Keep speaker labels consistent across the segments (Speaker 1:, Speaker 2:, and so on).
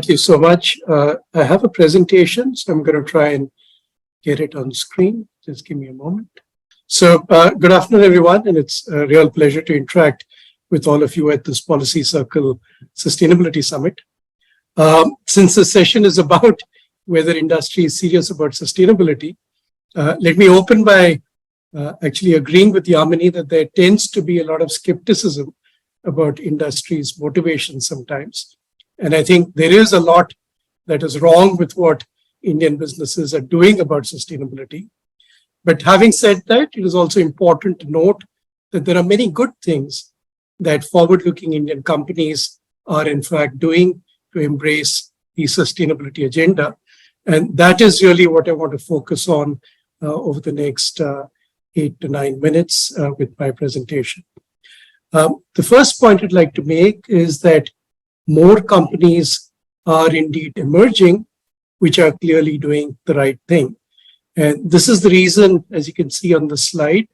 Speaker 1: Thank you so much. I have a presentation, so I'm going to try and get it on screen. Just give me a moment. So good afternoon, everyone, and it's a real pleasure to interact with all of you at this Policy Circle Sustainability Summit. Since the session is about whether industry is serious about sustainability, let me open by actually agreeing with Yamini that there tends to be a lot of skepticism about industry's motivation sometimes. And I think there is a lot that is wrong with what Indian businesses are doing about sustainability. But having said that, it is also important to note that there are many good things that forward-looking Indian companies are in fact doing to embrace the sustainability agenda. And that is really what I want to focus on over the next 8 to 9 minutes with my presentation. The first point I'd like to make is that more companies are indeed emerging, which are clearly doing the right thing. And this is the reason, as you can see on the slide,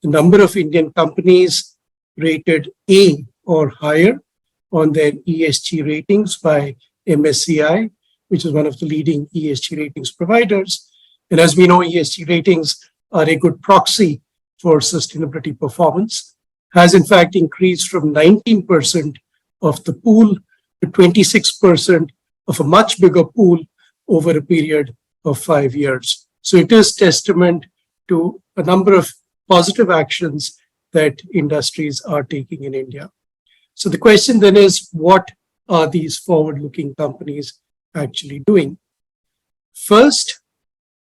Speaker 1: the number of Indian companies rated A or higher on their ESG ratings by MSCI, which is one of the leading ESG ratings providers. And as we know, ESG ratings are a good proxy for sustainability performance, has in fact increased from 19% of the pool to 26% of a much bigger pool over a period of 5 years. So it is testament to a number of positive actions that industries are taking in India. So the question then is, what are these forward-looking companies actually doing? First,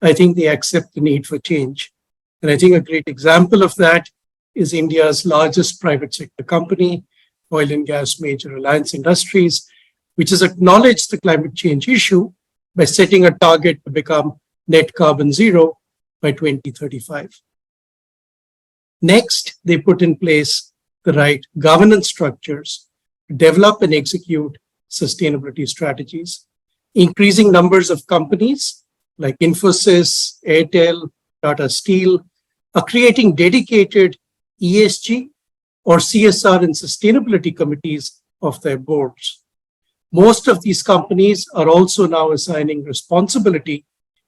Speaker 1: I think they accept the need for change. And I think a great example of that is India's largest private sector company, oil and gas major Reliance Industries, which has acknowledged the climate change issue by setting a target to become net carbon zero by 2035. Next, they put in place the right governance structures to develop and execute sustainability strategies. Increasing numbers of companies like Infosys, Airtel, Tata Steel are creating dedicated ESG or CSR and sustainability committees of their boards. Most of these companies are also now assigning responsibility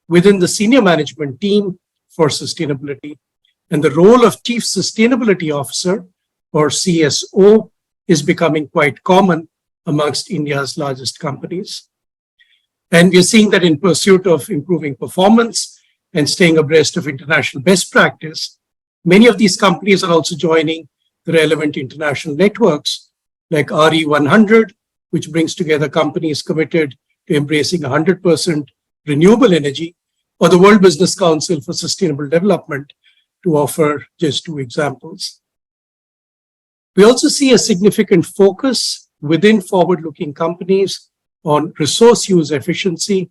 Speaker 1: within the senior management team for sustainability. And the role of Chief Sustainability Officer, or CSO, is becoming quite common amongst India's largest companies. And we're seeing that in pursuit of improving performance and staying abreast of international best practice, many of these companies are also joining the relevant international networks like RE100, which brings together companies committed to embracing 100% renewable energy, or the World Business Council for Sustainable Development, to offer just 2 examples. We also see a significant focus within forward-looking companies on resource use efficiency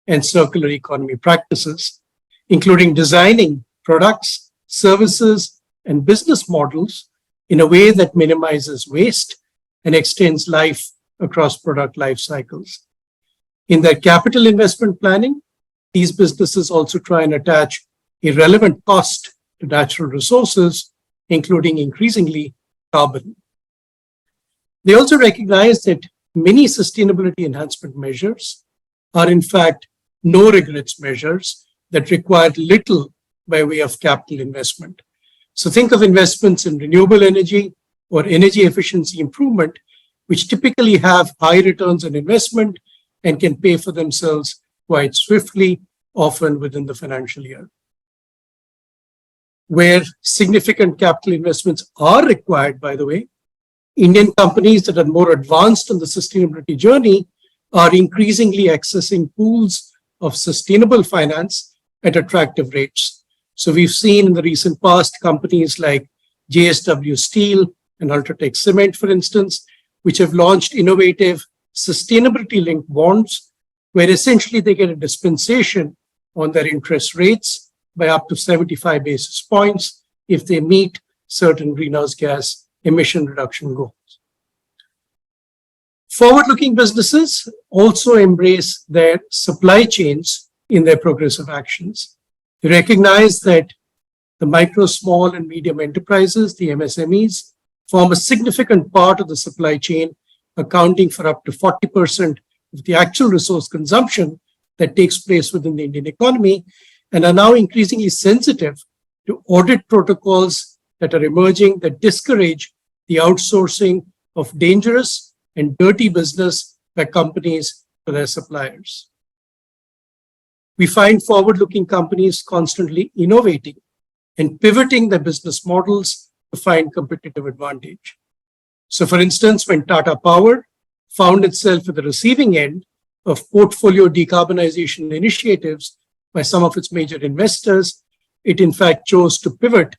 Speaker 1: and circular economy practices, including designing products, services, and business models in a way that minimizes waste and extends life across product life cycles. In their capital investment planning, these businesses also try and attach a relevant cost to natural resources, including increasingly carbon. They also recognize that many sustainability enhancement measures are in fact no regrets measures that require little by way of capital investment. So think of investments in renewable energy or energy efficiency improvement, which typically have high returns on investment and can pay for themselves quite swiftly, often within the financial year. Where significant capital investments are required, by the way, Indian companies that are more advanced on the sustainability journey are increasingly accessing pools of sustainable finance at attractive rates. So we've seen in the recent past companies like JSW Steel and Ultratech Cement, for instance, which have launched innovative sustainability-linked bonds, where essentially they get a dispensation on their interest rates by up to 75 basis points if they meet certain greenhouse gas emission reduction goals. Forward-looking businesses also embrace their supply chains in their progressive actions. They recognize that the micro, small, and medium enterprises, the MSMEs, form a significant part of the supply chain, accounting for up to 40% of the actual resource consumption that takes place within the Indian economy, and are now increasingly sensitive to audit protocols that are emerging that discourage the outsourcing of dangerous and dirty business by companies to their suppliers. We find forward-looking companies constantly innovating and pivoting their business models to find competitive advantage. So for instance, when Tata Power found itself at the receiving end of portfolio decarbonization initiatives by some of its major investors, it in fact chose to pivot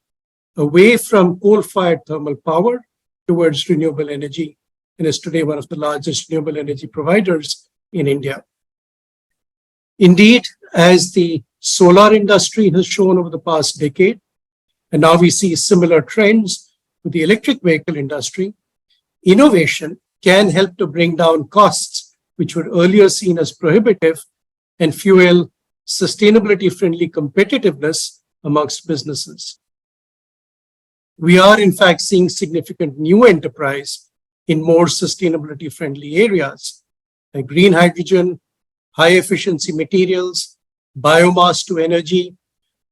Speaker 1: away from coal-fired thermal power towards renewable energy, and is today one of the largest renewable energy providers in India. Indeed, as the solar industry has shown over the past decade, and now we see similar trends with the electric vehicle industry, innovation can help to bring down costs which were earlier seen as prohibitive and fuel sustainability-friendly competitiveness amongst businesses. We are in fact seeing significant new enterprise in more sustainability-friendly areas like green hydrogen, high-efficiency materials, biomass to energy,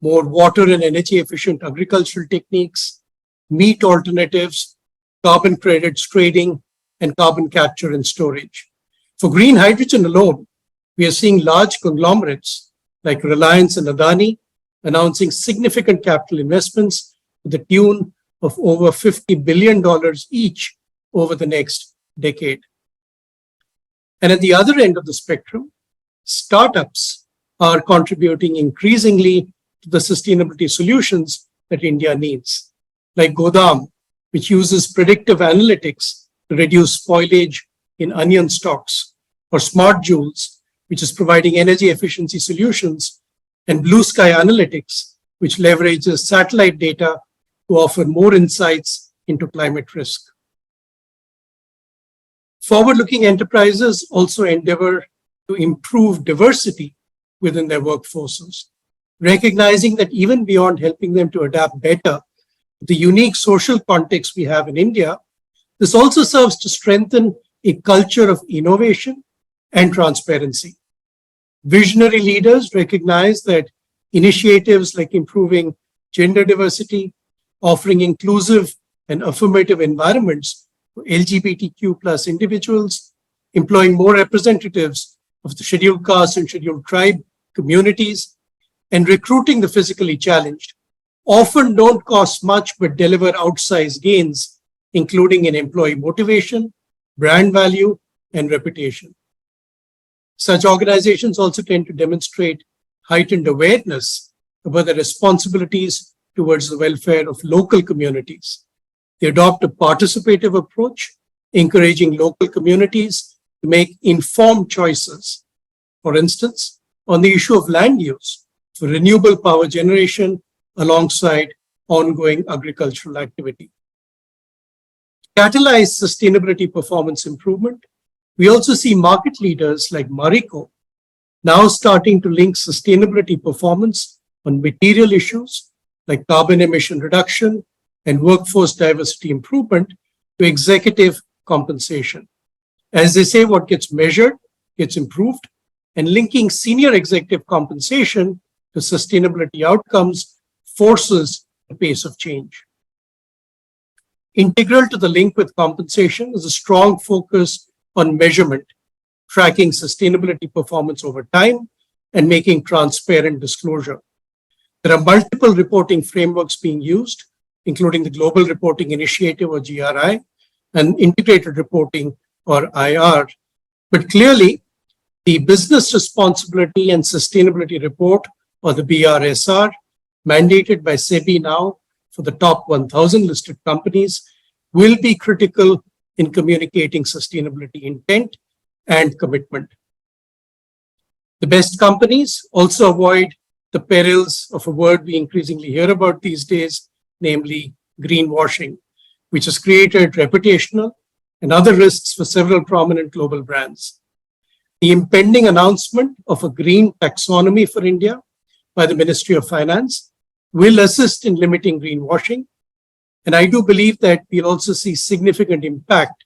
Speaker 1: more water and energy-efficient agricultural techniques, meat alternatives, carbon credits trading, and carbon capture and storage. For green hydrogen alone, we are seeing large conglomerates like Reliance and Adani announcing significant capital investments to the tune of over $50 billion each over the next decade. And at the other end of the spectrum, startups are contributing increasingly to the sustainability solutions that India needs, like Godam, which uses predictive analytics to reduce spoilage in onion stocks, or Smart Joules, which is providing energy efficiency solutions, and Blue Sky Analytics, which leverages satellite data to offer more insights into climate risk. Forward-looking enterprises also endeavor to improve diversity within their workforces, recognizing that even beyond helping them to adapt better to the unique social context we have in India, this also serves to strengthen a culture of innovation and transparency. Visionary leaders recognize that initiatives like improving gender diversity, offering inclusive and affirmative environments for LGBTQ plus individuals, employing more representatives of the scheduled caste and scheduled tribe communities, and recruiting the physically challenged often don't cost much but deliver outsized gains, including in employee motivation, brand value, and reputation. Such organizations also tend to demonstrate heightened awareness about their responsibilities towards the welfare of local communities. They adopt a participative approach, encouraging local communities to make informed choices. For instance, on the issue of land use for renewable power generation alongside ongoing agricultural activity. To catalyze sustainability performance improvement, we also see market leaders like Marico now starting to link sustainability performance on material issues like carbon emission reduction and workforce diversity improvement to executive compensation. As they say, what gets measured gets improved, and linking senior executive compensation to sustainability outcomes forces the pace of change. Integral to the link with compensation is a strong focus on measurement, tracking sustainability performance over time, and making transparent disclosure. There are multiple reporting frameworks being used, including the Global Reporting Initiative, or GRI, and Integrated Reporting, or IR. But clearly, the Business Responsibility and Sustainability Report, or the BRSR, mandated by SEBI now for the top 1,000 listed companies, will be critical in communicating sustainability intent and commitment. The best companies also avoid the perils of a word we increasingly hear about these days, namely greenwashing, which has created reputational and other risks for several prominent global brands. The impending announcement of a green taxonomy for India by the Ministry of Finance will assist in limiting greenwashing. And I do believe that we'll also see significant impact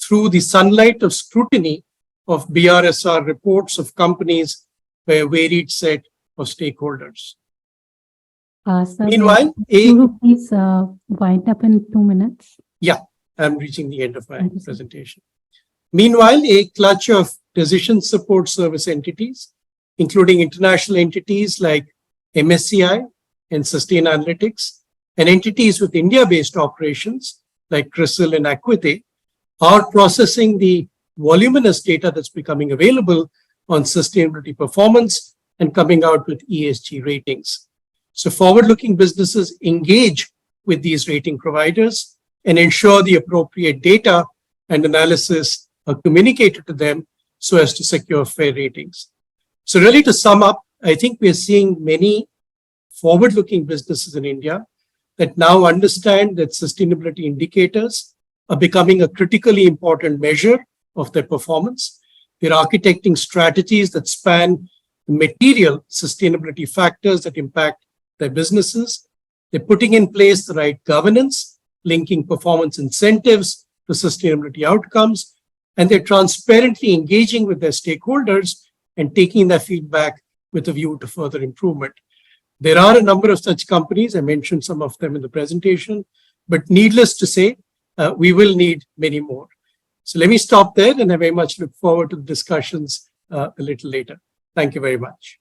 Speaker 1: through the sunlight of scrutiny of BRSR reports of companies by a varied set of stakeholders.
Speaker 2: Sir,
Speaker 1: Meanwhile,
Speaker 2: please wind up in 2 minutes.
Speaker 1: Yeah, I'm reaching the end of my presentation. Meanwhile, a clutch of decision support service entities, including international entities like MSCI and Sustainalytics, and entities with India-based operations like CRISIL and Acuite, are processing the voluminous data that's becoming available on sustainability performance and coming out with ESG ratings. So forward-looking businesses engage with these rating providers and ensure the appropriate data and analysis are communicated to them so as to secure fair ratings. So really, to sum up, I think we're seeing many forward-looking businesses in India that now understand that sustainability indicators are becoming a critically important measure of their performance. They're architecting strategies that span the material sustainability factors that impact their businesses. They're putting in place the right governance, linking performance incentives to sustainability outcomes, and they're transparently engaging with their stakeholders and taking their feedback with a view to further improvement. There are a number of such companies. I mentioned some of them in the presentation, but needless to say, we will need many more. So let me stop there, and I very much look forward to the discussions a little later. Thank you very much.